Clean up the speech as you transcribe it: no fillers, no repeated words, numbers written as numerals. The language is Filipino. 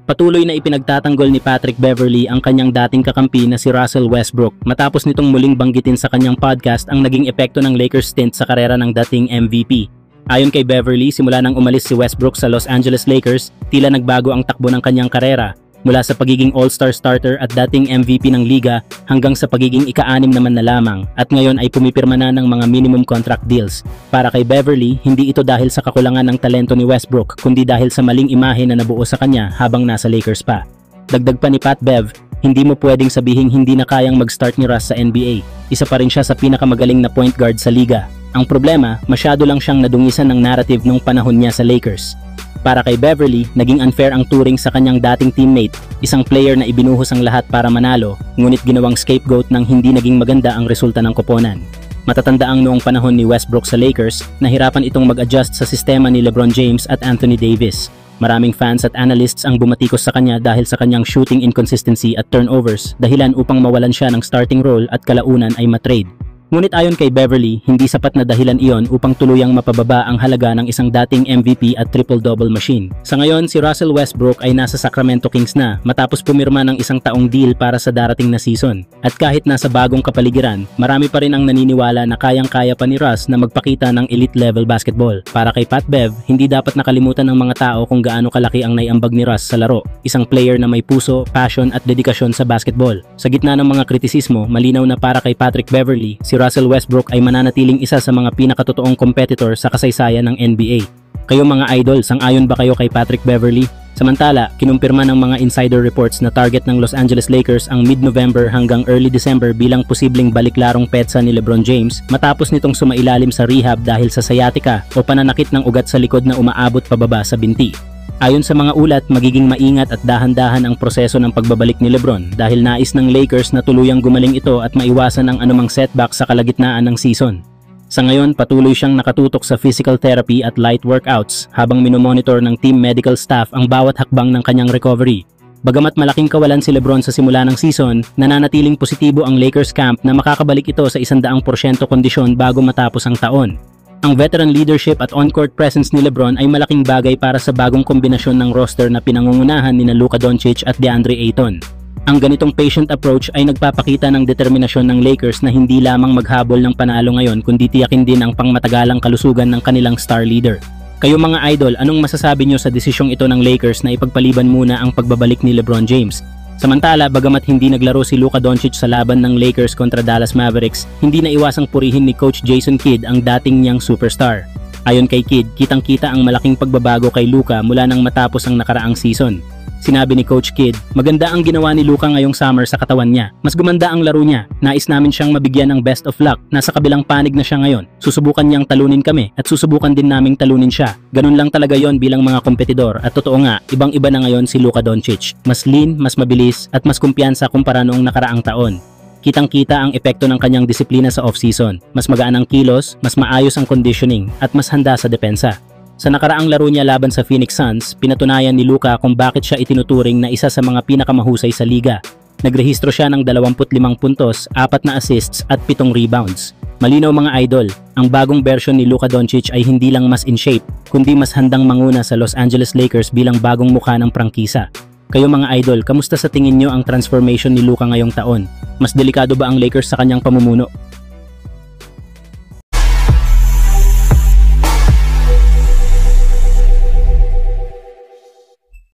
Patuloy na ipinagtatanggol ni Patrick Beverley ang kanyang dating kakampi na si Russell Westbrook matapos nitong muling banggitin sa kanyang podcast ang naging epekto ng Lakers stint sa karera ng dating MVP. Ayon kay Beverley, simula nang umalis si Westbrook sa Los Angeles Lakers, tila nagbago ang takbo ng kanyang karera mula sa pagiging all-star starter at dating MVP ng liga hanggang sa pagiging ika-6 naman na lamang at ngayon ay pumipirma na ng mga minimum contract deals. Para kay Beverley, hindi ito dahil sa kakulangan ng talento ni Westbrook kundi dahil sa maling imahe na nabuo sa kanya habang nasa Lakers pa. Dagdag pa ni Pat Bev, hindi mo pwedeng sabihing hindi na kayang mag-start ni Russ sa NBA. Isa pa rin siya sa pinakamagaling na point guard sa liga. Ang problema, masyado lang siyang nadungisan ng narrative nung panahon niya sa Lakers. Para kay Beverley, naging unfair ang turing sa kanyang dating teammate, isang player na ibinuhos ang lahat para manalo, ngunit ginawang scapegoat nang hindi naging maganda ang resulta ng koponan. Matatanda ang noong panahon ni Westbrook sa Lakers, nahirapan itong mag-adjust sa sistema ni LeBron James at Anthony Davis. Maraming fans at analysts ang bumatikos sa kanya dahil sa kanyang shooting inconsistency at turnovers, dahilan upang mawalan siya ng starting role at kalaunan ay matrade. Ngunit ayon kay Beverley, hindi sapat na dahilan iyon upang tuluyang mapababa ang halaga ng isang dating MVP at triple-double machine. Sa ngayon, si Russell Westbrook ay nasa Sacramento Kings na matapos pumirma ng isang taong deal para sa darating na season. At kahit nasa bagong kapaligiran, marami pa rin ang naniniwala na kayang-kaya pa ni Russ na magpakita ng elite-level basketball. Para kay Pat Bev, hindi dapat nakalimutan ng mga tao kung gaano kalaki ang naiambag ni Russ sa laro. Isang player na may puso, passion at dedikasyon sa basketball. Sa gitna ng mga kritisismo, malinaw na para kay Patrick Beverley, si Russell Westbrook ay mananatiling isa sa mga pinakatotoong competitor sa kasaysayan ng NBA. Kayo mga idol, sang-ayon ba kayo kay Patrick Beverley? Samantala, kinumpirma ng mga insider reports na target ng Los Angeles Lakers ang mid-November hanggang early December bilang posibleng baliklarong petsa ni LeBron James matapos nitong sumailalim sa rehab dahil sa sciatica o pananakit ng ugat sa likod na umaabot pababa sa binti. Ayon sa mga ulat, magiging maingat at dahan-dahan ang proseso ng pagbabalik ni LeBron dahil nais ng Lakers na tuluyang gumaling ito at maiwasan ang anumang setback sa kalagitnaan ng season. Sa ngayon, patuloy siyang nakatutok sa physical therapy at light workouts habang minomonitor ng team medical staff ang bawat hakbang ng kanyang recovery. Bagamat malaking kawalan si LeBron sa simula ng season, nananatiling positibo ang Lakers camp na makakabalik ito sa 100% kondisyon bago matapos ang taon. Ang veteran leadership at on-court presence ni LeBron ay malaking bagay para sa bagong kombinasyon ng roster na pinangungunahan ni Luka Doncic at DeAndre Ayton. Ang ganitong patient approach ay nagpapakita ng determinasyon ng Lakers na hindi lamang maghabol ng panalo ngayon kundi tiyakin din ang pangmatagalang kalusugan ng kanilang star leader. Kayo mga idol, anong masasabi nyo sa desisyong ito ng Lakers na ipagpaliban muna ang pagbabalik ni LeBron James? Samantala, bagamat hindi naglaro si Luka Doncic sa laban ng Lakers kontra Dallas Mavericks, hindi na iwasang purihin ni Coach Jason Kidd ang dating niyang superstar. Ayon kay Kidd, kitang-kita ang malaking pagbabago kay Luka mula nang matapos ang nakaraang season. Sinabi ni Coach Kidd, maganda ang ginawa ni Luka ngayong summer sa katawan niya. Mas gumanda ang laro niya. Nais namin siyang mabigyan ng best of luck. Nasa kabilang panig na siya ngayon. Susubukan niyang talunin kami at susubukan din naming talunin siya. Ganun lang talaga yon bilang mga kompetidor at totoo nga, ibang-iba na ngayon si Luka Doncic. Mas lean, mas mabilis at mas kumpiyansa kumpara noong nakaraang taon. Kitang-kita ang epekto ng kanyang disiplina sa off-season. Mas magaan ang kilos, mas maayos ang conditioning at mas handa sa depensa. Sa nakaraang laro niya laban sa Phoenix Suns, pinatunayan ni Luka kung bakit siya itinuturing na isa sa mga pinakamahusay sa liga. Nagrehistro siya ng 25 puntos, 4 na assists at 7 rebounds. Malinaw mga idol, ang bagong version ni Luka Doncic ay hindi lang mas in shape, kundi mas handang manguna sa Los Angeles Lakers bilang bagong mukha ng prangkisa. Kayo mga idol, kamusta sa tingin nyo ang transformation ni Luka ngayong taon? Mas delikado ba ang Lakers sa kanyang pamumuno?